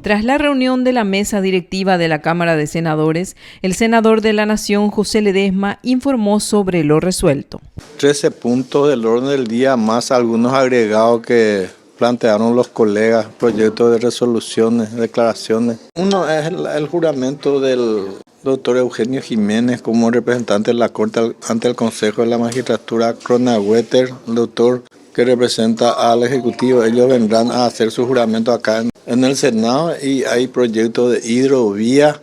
Tras la reunión de la mesa directiva de la Cámara de Senadores, el senador de la Nación, José Ledesma, informó sobre lo resuelto. 13 puntos del orden del día, más algunos agregados que plantearon los colegas, proyectos de resoluciones, declaraciones. Uno es el juramento del doctor Eugenio Jiménez como representante de la Corte ante el Consejo de la Magistratura, Cronauwetter, el doctor que representa al Ejecutivo. Ellos vendrán a hacer su juramento acá en el Senado, y hay proyectos de hidrovía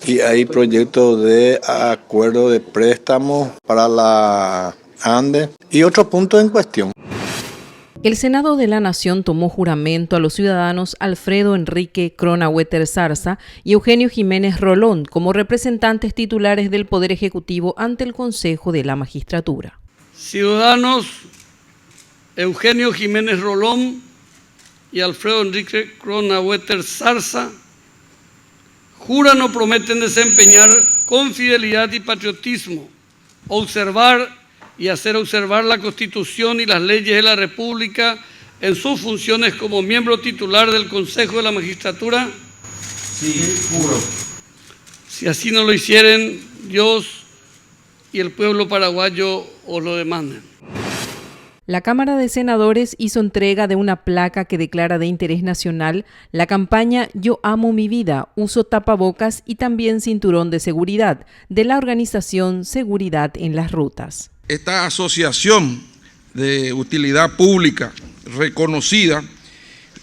y hay proyectos de acuerdo de préstamo para la ANDE y otros puntos en cuestión. El Senado de la Nación tomó juramento a los ciudadanos Alfredo Enrique Cronauwetter Zarza y Eugenio Jiménez Rolón como representantes titulares del Poder Ejecutivo ante el Consejo de la Magistratura. Ciudadanos Eugenio Jiménez Rolón y Alfredo Enrique Cronauwetter Zarza juran o prometen desempeñar con fidelidad y patriotismo, observar y hacer observar la Constitución y las leyes de la República en sus funciones como miembro titular del Consejo de la Magistratura. Sí, juro. Si así no lo hicieren, Dios y el pueblo paraguayo os lo demanden. La Cámara de Senadores hizo entrega de una placa que declara de interés nacional la campaña Yo amo mi vida, uso tapabocas y también cinturón de seguridad de la organización Seguridad en las Rutas. Esta asociación de utilidad pública reconocida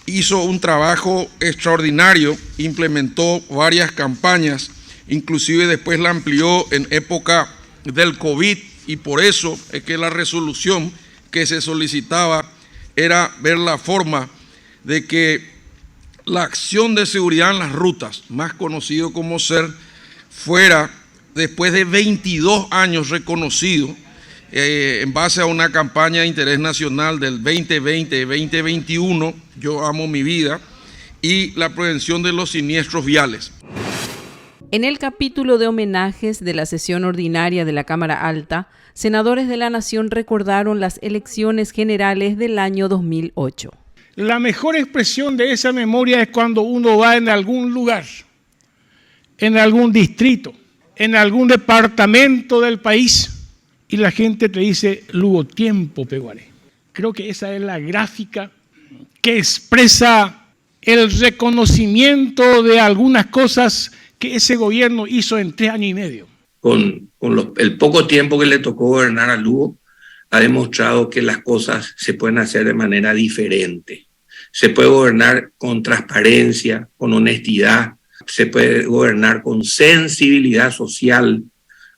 hizo un trabajo extraordinario, implementó varias campañas, inclusive después la amplió en época del COVID, y por eso es que la resolución que se solicitaba era ver la forma de que la acción de seguridad en las rutas, más conocido como SER, fuera, después de 22 años reconocido, en base a una campaña de interés nacional del 2020-2021, Yo amo mi vida, y la prevención de los siniestros viales. En el capítulo de homenajes de la sesión ordinaria de la Cámara Alta, senadores de la Nación recordaron las elecciones generales del año 2008. La mejor expresión de esa memoria es cuando uno va en algún lugar, en algún distrito, en algún departamento del país, y la gente te dice, Lugo tiempo peguaré. Creo que esa es la gráfica que expresa el reconocimiento de algunas cosas que ese gobierno hizo en 3 años y medio. Con el poco tiempo que le tocó gobernar a Lugo, ha demostrado que las cosas se pueden hacer de manera diferente. Se puede gobernar con transparencia, con honestidad, se puede gobernar con sensibilidad social,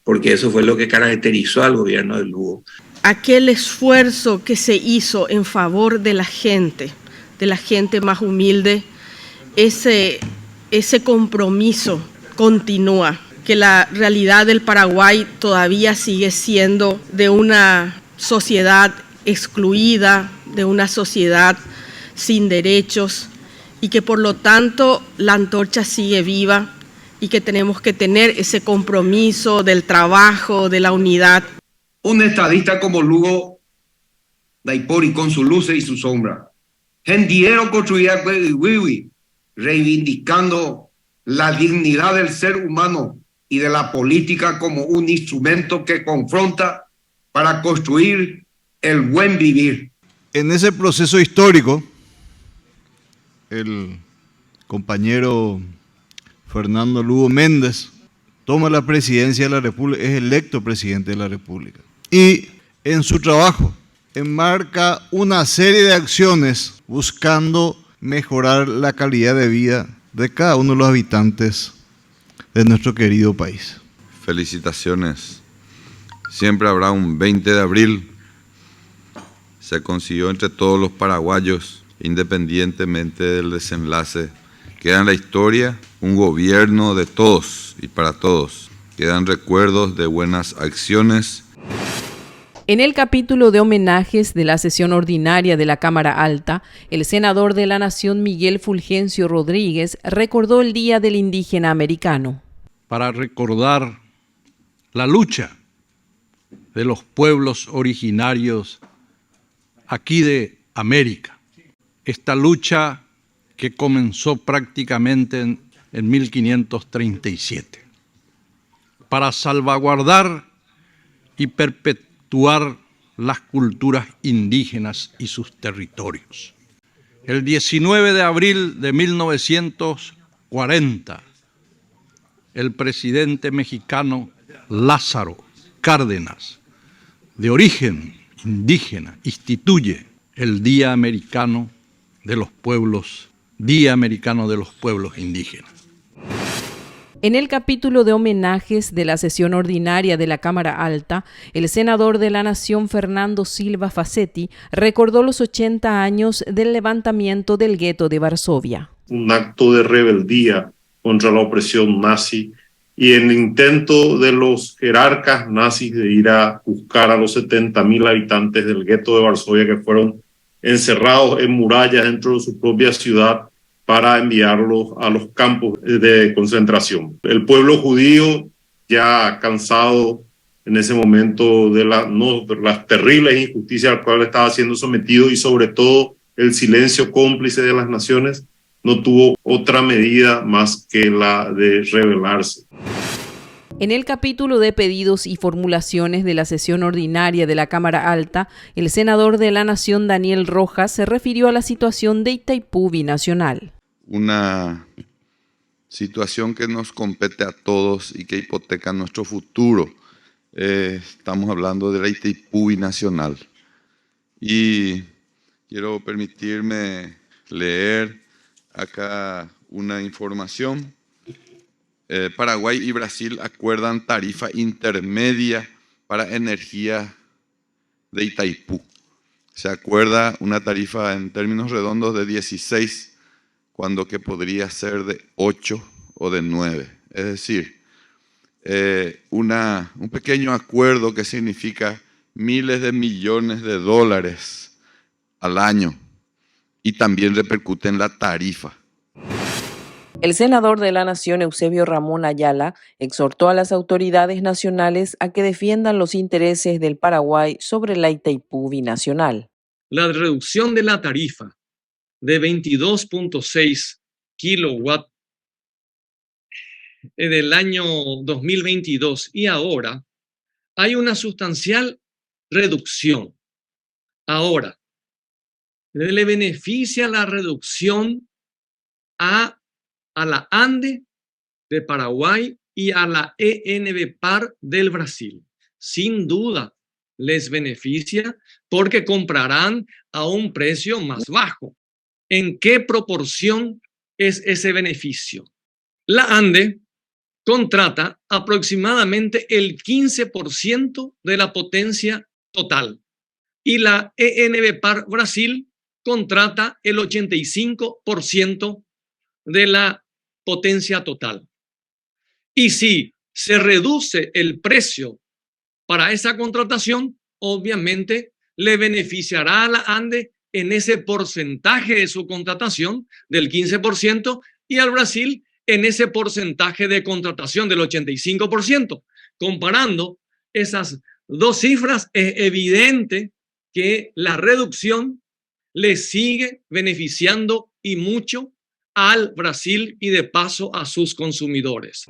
porque eso fue lo que caracterizó al gobierno de Lugo. Aquel esfuerzo que se hizo en favor de la gente más humilde, ese compromiso continúa, que la realidad del Paraguay todavía sigue siendo de una sociedad excluida, de una sociedad sin derechos, y que por lo tanto la antorcha sigue viva, y que tenemos que tener ese compromiso del trabajo, de la unidad. Un estadista como Lugo Daipori, con su luz y su sombra, gendiero construía reivindicando la dignidad del ser humano y de la política como un instrumento que confronta para construir el buen vivir. En ese proceso histórico, el compañero Fernando Lugo Méndez toma la presidencia de la República, es electo presidente de la República. Y en su trabajo enmarca una serie de acciones buscando mejorar la calidad de vida de cada uno de los habitantes de nuestro querido país. Felicitaciones. Siempre habrá un 20 de abril. Se consiguió entre todos los paraguayos, independientemente del desenlace. Queda en la historia un gobierno de todos y para todos. Quedan recuerdos de buenas acciones. En el capítulo de homenajes de la sesión ordinaria de la Cámara Alta, el senador de la Nación Miguel Fulgencio Rodríguez recordó el Día del Indígena Americano. Para recordar la lucha de los pueblos originarios aquí de América. Esta lucha que comenzó prácticamente en 1537, para salvaguardar y perpetuar las culturas indígenas y sus territorios. El 19 de abril de 1940, el presidente mexicano Lázaro Cárdenas, de origen indígena, instituye el Día Americano de los Pueblos Indígenas. En el capítulo de homenajes de la sesión ordinaria de la Cámara Alta, el senador de la Nación Fernando Silva Facetti recordó los 80 años del levantamiento del gueto de Varsovia. Un acto de rebeldía contra la opresión nazi y el intento de los jerarcas nazis de ir a buscar a los 70.000 habitantes del gueto de Varsovia que fueron encerrados en murallas dentro de su propia ciudad para enviarlos a los campos de concentración. El pueblo judío, ya cansado en ese momento de las terribles injusticias a las cuales estaba siendo sometido y sobre todo el silencio cómplice de las naciones, no tuvo otra medida más que la de rebelarse. En el capítulo de pedidos y formulaciones de la sesión ordinaria de la Cámara Alta, el senador de la Nación Daniel Rojas se refirió a la situación de Itaipú Binacional. Una situación que nos compete a todos y que hipoteca nuestro futuro. Estamos hablando de la Itaipú Binacional. Y quiero permitirme leer acá una información. Paraguay y Brasil acuerdan tarifa intermedia para energía de Itaipú. Se acuerda una tarifa en términos redondos de 16, cuando que podría ser de 8 o de 9. Es decir, un pequeño acuerdo que significa miles de millones de dólares al año y también repercute en la tarifa. El senador de la Nación, Eusebio Ramón Ayala, exhortó a las autoridades nacionales a que defiendan los intereses del Paraguay sobre la Itaipú Binacional. La reducción de la tarifa de 22.6 kilowatt del año 2022 y ahora, hay una sustancial reducción. Ahora, le beneficia la reducción a la ANDE de Paraguay y a la ENB-PAR del Brasil. Sin duda les beneficia porque comprarán a un precio más bajo. ¿En qué proporción es ese beneficio? La ANDE contrata aproximadamente el 15% de la potencia total y la ENB-PAR Brasil contrata el 85% de la potencia total. Y si se reduce el precio para esa contratación, obviamente le beneficiará a la ANDE en ese porcentaje de su contratación del 15% y al Brasil en ese porcentaje de contratación del 85%. Comparando esas dos cifras, es evidente que la reducción le sigue beneficiando y mucho al Brasil y de paso a sus consumidores.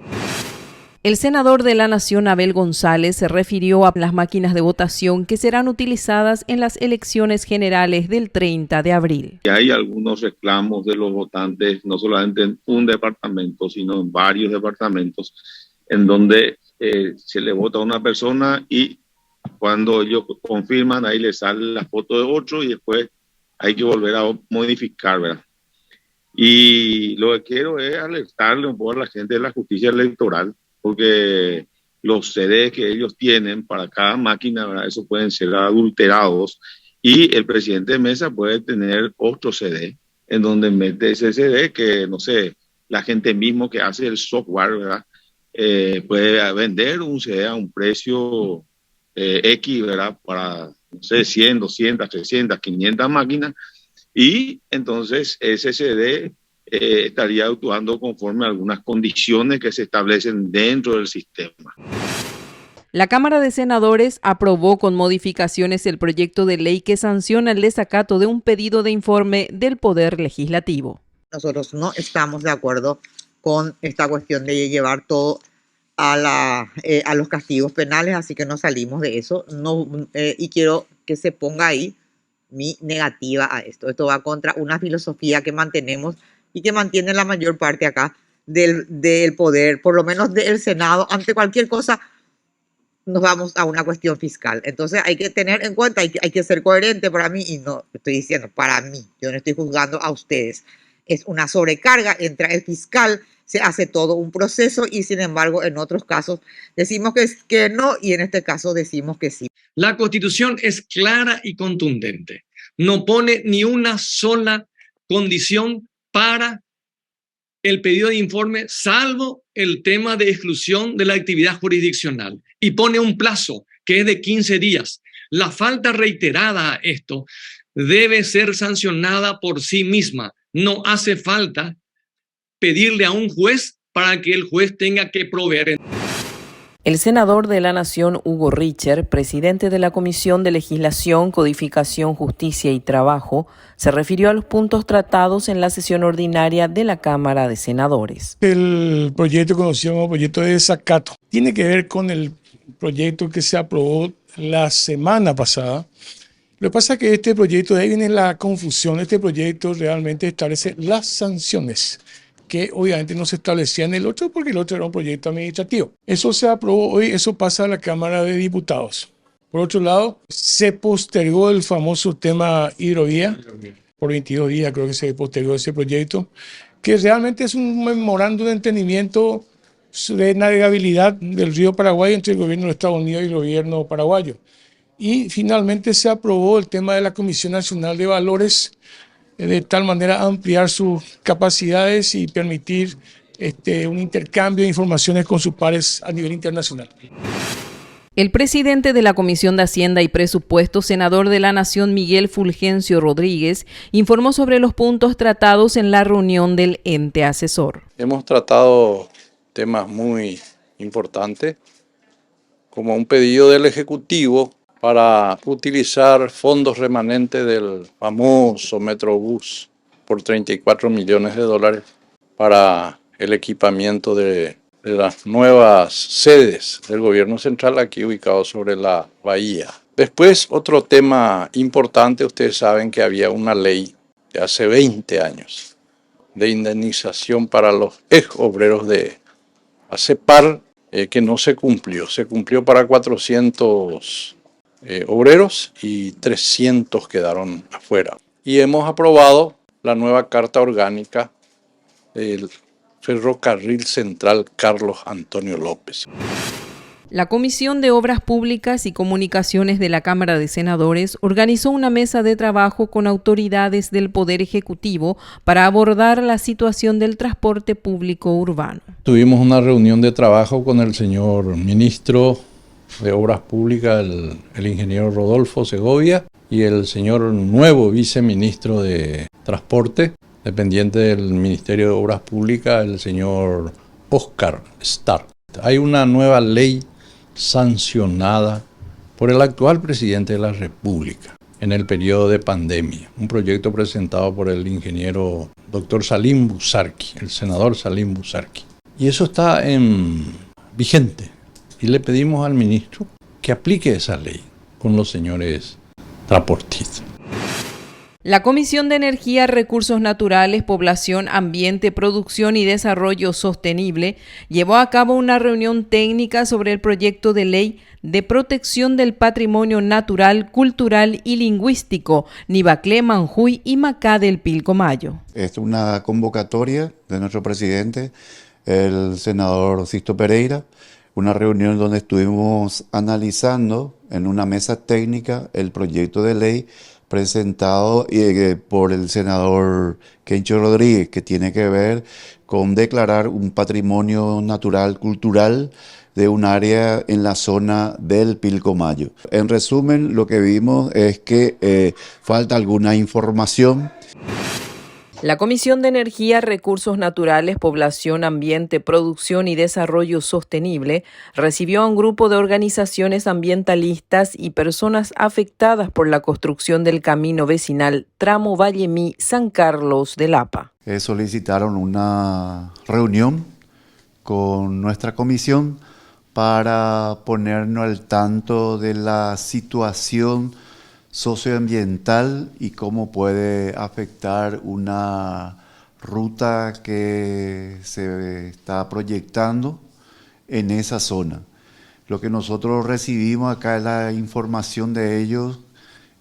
El senador de la Nación, Abel González, se refirió a las máquinas de votación que serán utilizadas en las elecciones generales del 30 de abril. Hay algunos reclamos de los votantes, no solamente en un departamento, sino en varios departamentos, en donde se le vota a una persona y cuando ellos confirman, ahí le sale la foto de otro y después hay que volver a modificar, ¿verdad? Y lo que quiero es alertarle un poco a la gente de la justicia electoral, porque los CDs que ellos tienen para cada máquina, ¿verdad? Eso pueden ser adulterados y el presidente de mesa puede tener otro CD en donde mete ese CD que, no sé, la gente mismo que hace el software, ¿verdad? Puede vender un CD a un precio X, ¿verdad? Para, no sé, 100, 200, 300, 500 máquinas. Y entonces ese CD estaría actuando conforme a algunas condiciones que se establecen dentro del sistema. La Cámara de Senadores aprobó con modificaciones el proyecto de ley que sanciona el desacato de un pedido de informe del Poder Legislativo. Nosotros no estamos de acuerdo con esta cuestión de llevar todo a los castigos penales, así que no salimos de eso. Y quiero que se ponga ahí mi negativa a esto. Esto va contra una filosofía que mantenemos y que mantiene la mayor parte acá del poder, por lo menos del Senado. Ante cualquier cosa nos vamos a una cuestión fiscal. Entonces hay que tener en cuenta, hay que ser coherente para mí, y no estoy diciendo para mí, yo no estoy juzgando a ustedes. Es una sobrecarga, entra el fiscal, se hace todo un proceso y sin embargo en otros casos decimos que no y en este caso decimos que sí. La Constitución es clara y contundente. No pone ni una sola condición para el pedido de informe, salvo el tema de exclusión de la actividad jurisdiccional. Y pone un plazo que es de 15 días. La falta reiterada a esto debe ser sancionada por sí misma. No hace falta pedirle a un juez para que el juez tenga que proveer. El senador de la Nación, Hugo Richer, presidente de la Comisión de Legislación, Codificación, Justicia y Trabajo, se refirió a los puntos tratados en la sesión ordinaria de la Cámara de Senadores. El proyecto conocido como proyecto de desacato tiene que ver con el proyecto que se aprobó la semana pasada. Lo que pasa es que este proyecto, de ahí viene la confusión, este proyecto realmente establece las sanciones que obviamente no se establecía en el otro porque el otro era un proyecto administrativo. Eso se aprobó hoy, eso pasa a la Cámara de Diputados. Por otro lado, se postergó el famoso tema hidrovía, por 22 días creo que se postergó ese proyecto, que realmente es un memorándum de entendimiento de navegabilidad del río Paraguay entre el gobierno de Estados Unidos y el gobierno paraguayo. Y finalmente se aprobó el tema de la Comisión Nacional de Valores, de tal manera ampliar sus capacidades y permitir un intercambio de informaciones con sus pares a nivel internacional. El presidente de la Comisión de Hacienda y Presupuesto, senador de la Nación, Miguel Fulgencio Rodríguez, informó sobre los puntos tratados en la reunión del ente asesor. Hemos tratado temas muy importantes, como un pedido del Ejecutivo para utilizar fondos remanentes del famoso Metrobús por $34 millones para el equipamiento de las nuevas sedes del gobierno central aquí ubicados sobre la bahía. Después, otro tema importante, ustedes saben que había una ley de hace 20 años de indemnización para los ex obreros de ACEPAR que no se cumplió. Se cumplió para 400 obreros y 300 quedaron afuera. Y hemos aprobado la nueva Carta Orgánica del Ferrocarril Central Carlos Antonio López. La Comisión de Obras Públicas y Comunicaciones de la Cámara de Senadores organizó una mesa de trabajo con autoridades del Poder Ejecutivo para abordar la situación del transporte público urbano. Tuvimos una reunión de trabajo con el señor ministro de Obras Públicas, el ingeniero Rodolfo Segovia, y el señor nuevo viceministro de Transporte, dependiente del Ministerio de Obras Públicas, el señor Oscar Stark. Hay una nueva ley sancionada por el actual presidente de la República en el periodo de pandemia, un proyecto presentado por el ingeniero doctor Salim Busarqui, el senador Salim Busarqui. Y eso está vigente. Y le pedimos al ministro que aplique esa ley con los señores transportistas. La Comisión de Energía, Recursos Naturales, Población, Ambiente, Producción y Desarrollo Sostenible llevó a cabo una reunión técnica sobre el proyecto de ley de protección del patrimonio natural, cultural y lingüístico Nibaclé, Manjuy y Macá del Pilcomayo. Es una convocatoria de nuestro presidente, el senador Sisto Pereira, una reunión donde estuvimos analizando en una mesa técnica el proyecto de ley presentado por el senador Kencho Rodríguez, que tiene que ver con declarar un patrimonio natural cultural de un área en la zona del Pilcomayo. En resumen, lo que vimos es que falta alguna información. La Comisión de Energía, Recursos Naturales, Población, Ambiente, Producción y Desarrollo Sostenible recibió a un grupo de organizaciones ambientalistas y personas afectadas por la construcción del camino vecinal Tramo Vallemí-San Carlos de Lapa. solicitaron una reunión con nuestra comisión para ponernos al tanto de la situación socioambiental y cómo puede afectar una ruta que se está proyectando en esa zona. Lo que nosotros recibimos acá es la información de ellos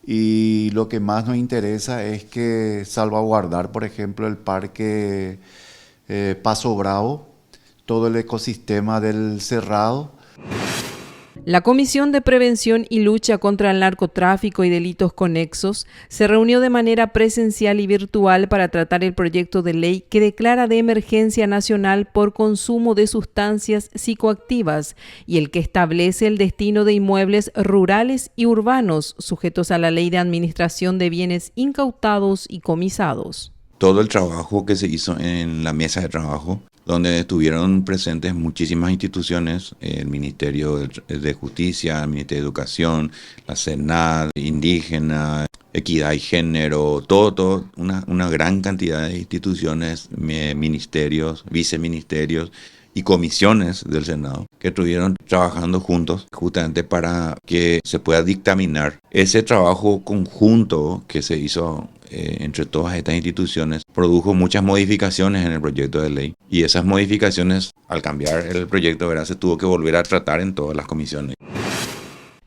y lo que más nos interesa es que salvaguardar, por ejemplo, el parque Paso Bravo, todo el ecosistema del Cerrado. La Comisión de Prevención y Lucha contra el Narcotráfico y Delitos Conexos se reunió de manera presencial y virtual para tratar el proyecto de ley que declara de emergencia nacional por consumo de sustancias psicoactivas y el que establece el destino de inmuebles rurales y urbanos sujetos a la Ley de Administración de Bienes Incautados y Comisados. Todo el trabajo que se hizo en la mesa de trabajo, donde estuvieron presentes muchísimas instituciones, el Ministerio de Justicia, el Ministerio de Educación, la Senad, Indígena, Equidad y Género, una gran cantidad de instituciones, ministerios, viceministerios y comisiones del Senado que estuvieron trabajando juntos justamente para que se pueda dictaminar. Ese trabajo conjunto que se hizo entre todas estas instituciones produjo muchas modificaciones en el proyecto de ley y esas modificaciones, al cambiar el proyecto, se tuvo que volver a tratar en todas las comisiones.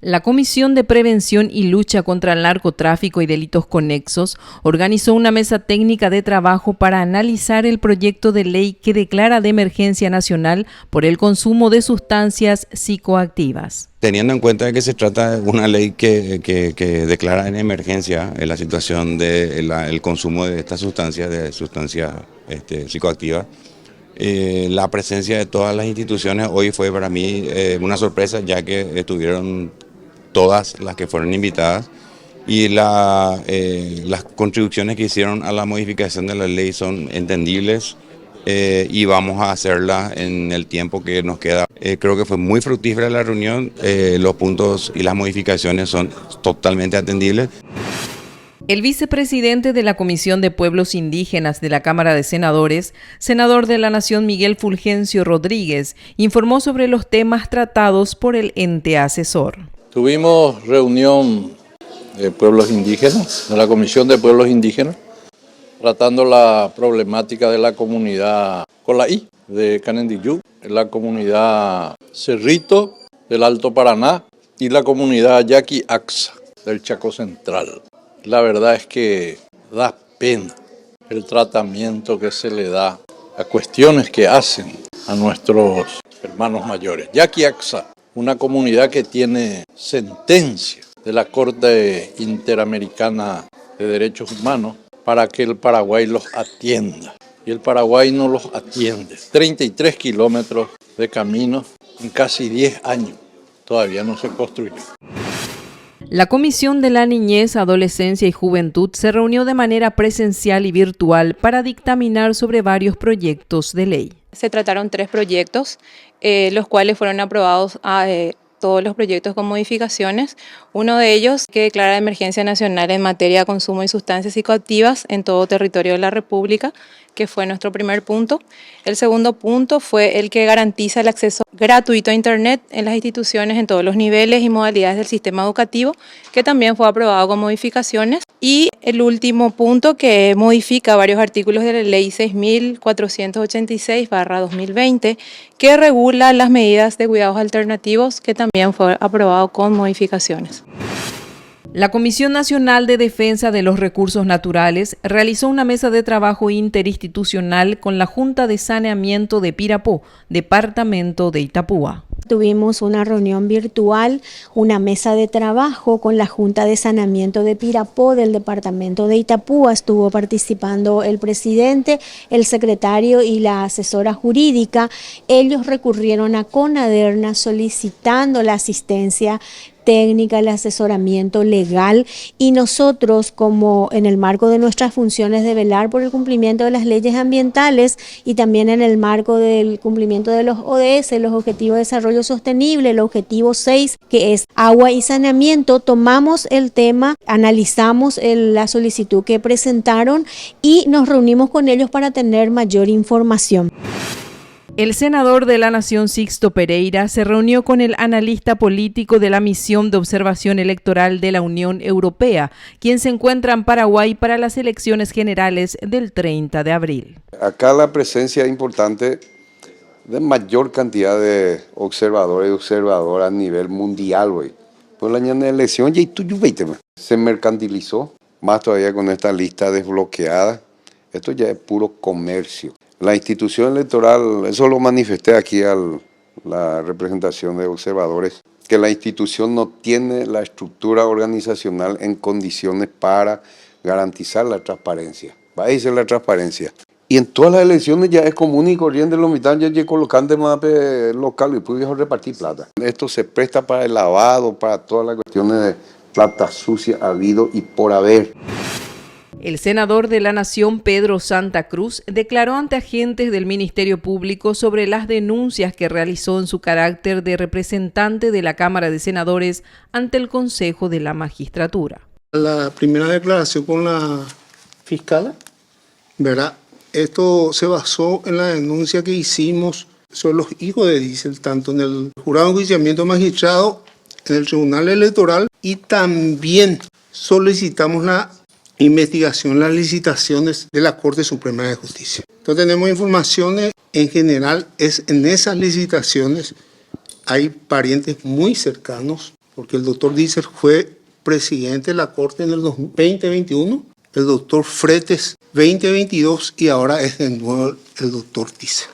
La Comisión de Prevención y Lucha contra el Narcotráfico y Delitos Conexos organizó una mesa técnica de trabajo para analizar el proyecto de ley que declara de emergencia nacional por el consumo de sustancias psicoactivas. Teniendo en cuenta que se trata de una ley que declara en emergencia la situación del consumo de estas sustancias, psicoactivas, la presencia de todas las instituciones hoy fue para mí una sorpresa, ya que estuvieron todas las que fueron invitadas y las contribuciones que hicieron a la modificación de la ley son entendibles y vamos a hacerla en el tiempo que nos queda. Creo que fue muy fructífera la reunión, los puntos y las modificaciones son totalmente atendibles. El vicepresidente de la Comisión de Pueblos Indígenas de la Cámara de Senadores, senador de la Nación Miguel Fulgencio Rodríguez, informó sobre los temas tratados por el ente asesor. Tuvimos reunión de pueblos indígenas, de la Comisión de Pueblos Indígenas, tratando la problemática de la comunidad Colaí de Canendillú, la comunidad Cerrito del Alto Paraná y la comunidad Yaqui Axa del Chaco Central. La verdad es que da pena el tratamiento que se le da a cuestiones que hacen a nuestros hermanos mayores. Yaqui Axa, una comunidad que tiene sentencia de la Corte Interamericana de Derechos Humanos para que el Paraguay los atienda. Y el Paraguay no los atiende. 33 kilómetros de camino en casi 10 años. Todavía no se construyó. La Comisión de la Niñez, Adolescencia y Juventud se reunió de manera presencial y virtual para dictaminar sobre varios proyectos de ley. Se trataron 3 proyectos, los cuales fueron aprobados todos los proyectos con modificaciones. Uno de ellos que declara de emergencia nacional en materia de consumo de sustancias psicoactivas en todo territorio de la República, que fue nuestro primer punto. El segundo punto fue el que garantiza el acceso gratuito a Internet en las instituciones en todos los niveles y modalidades del sistema educativo, que también fue aprobado con modificaciones. Y el último punto que modifica varios artículos de la Ley 6.486/2020, que regula las medidas de cuidados alternativos, que también fue aprobado con modificaciones. La Comisión Nacional de Defensa de los Recursos Naturales realizó una mesa de trabajo interinstitucional con la Junta de Saneamiento de Pirapó, departamento de Itapúa. Tuvimos una reunión virtual, una mesa de trabajo con la Junta de Saneamiento de Pirapó del departamento de Itapúa. Estuvo participando el presidente, el secretario y la asesora jurídica. Ellos recurrieron a CONADERNA solicitando la asistencia técnica, el asesoramiento legal, y nosotros, como en el marco de nuestras funciones de velar por el cumplimiento de las leyes ambientales y también en el marco del cumplimiento de los ODS, los Objetivos de Desarrollo Sostenible, el objetivo 6, que es agua y saneamiento, tomamos el tema, analizamos la solicitud que presentaron y nos reunimos con ellos para tener mayor información. El senador de la Nación, Sixto Pereira, se reunió con el analista político de la Misión de Observación Electoral de la Unión Europea, quien se encuentra en Paraguay para las elecciones generales del 30 de abril. Acá la presencia importante de mayor cantidad de observadores y observadoras a nivel mundial, güey. Pues la elección ya se mercantilizó, más todavía con esta lista desbloqueada. Esto ya es puro comercio. La institución electoral, eso lo manifesté aquí a la representación de observadores, que la institución no tiene la estructura organizacional en condiciones para garantizar la transparencia. Va a decir la transparencia. Y en todas las elecciones ya es común y corriente, los mitades ya colocan de mapa local y pues repartir plata. Esto se presta para el lavado, para todas las cuestiones de plata sucia habido y por haber. El senador de la Nación, Pedro Santa Cruz, declaró ante agentes del Ministerio Público sobre las denuncias que realizó en su carácter de representante de la Cámara de Senadores ante el Consejo de la Magistratura. La primera declaración con la fiscal, ¿verdad? Esto se basó en la denuncia que hicimos sobre los hijos de Diesel, tanto en el jurado de enjuiciamiento magistrado, en el Tribunal Electoral, y también solicitamos la investigación, las licitaciones de la Corte Suprema de Justicia. Entonces tenemos informaciones, en general, en esas licitaciones hay parientes muy cercanos, porque el doctor Diesel fue presidente de la Corte en el 2021, el doctor Fretes 2022 y ahora es de nuevo el doctor Diesel.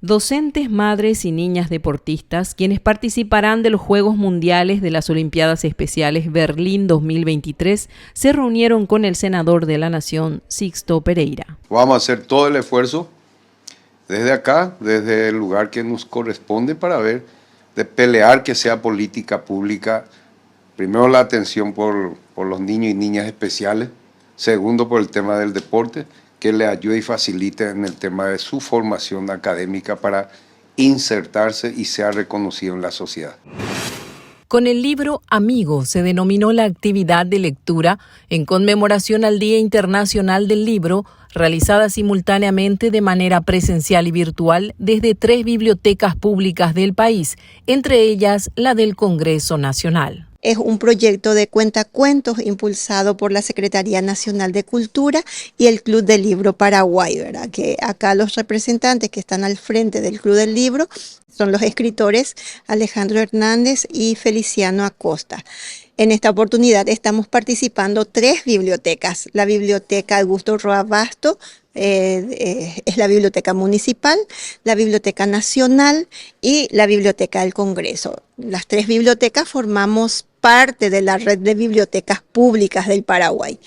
Docentes, madres y niñas deportistas, quienes participarán de los Juegos Mundiales de las Olimpiadas Especiales Berlín 2023, se reunieron con el senador de la Nación, Sixto Pereira. Vamos a hacer todo el esfuerzo desde acá, desde el lugar que nos corresponde para ver, de pelear que sea política pública, primero la atención por los niños y niñas especiales, segundo por el tema del deporte, que le ayude y facilite en el tema de su formación académica para insertarse y sea reconocido en la sociedad. Con el libro Amigo se denominó la actividad de lectura en conmemoración al Día Internacional del Libro, realizada simultáneamente de manera presencial y virtual desde 3 bibliotecas públicas del país, entre ellas la del Congreso Nacional. Es un proyecto de cuentacuentos impulsado por la Secretaría Nacional de Cultura y el Club del Libro Paraguay, ¿verdad? Que acá los representantes que están al frente del Club del Libro son los escritores Alejandro Hernández y Feliciano Acosta. En esta oportunidad estamos participando 3 bibliotecas. La Biblioteca Augusto Roa Basto, es la Biblioteca Municipal, la Biblioteca Nacional y la Biblioteca del Congreso. Las 3 bibliotecas formamos parte de la red de bibliotecas públicas del Paraguay.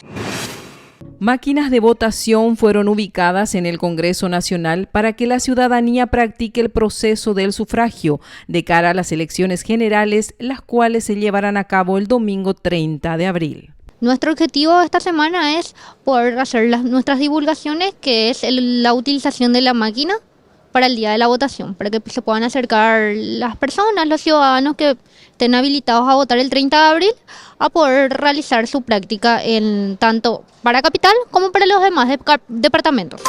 Máquinas de votación fueron ubicadas en el Congreso Nacional para que la ciudadanía practique el proceso del sufragio de cara a las elecciones generales, las cuales se llevarán a cabo el domingo 30 de abril. Nuestro objetivo esta semana es poder hacer nuestras divulgaciones, que es la utilización de la máquina para el día de la votación, para que se puedan acercar las personas, los ciudadanos que estén habilitados a votar el 30 de abril, a poder realizar su práctica tanto para Capital como para los demás departamentos.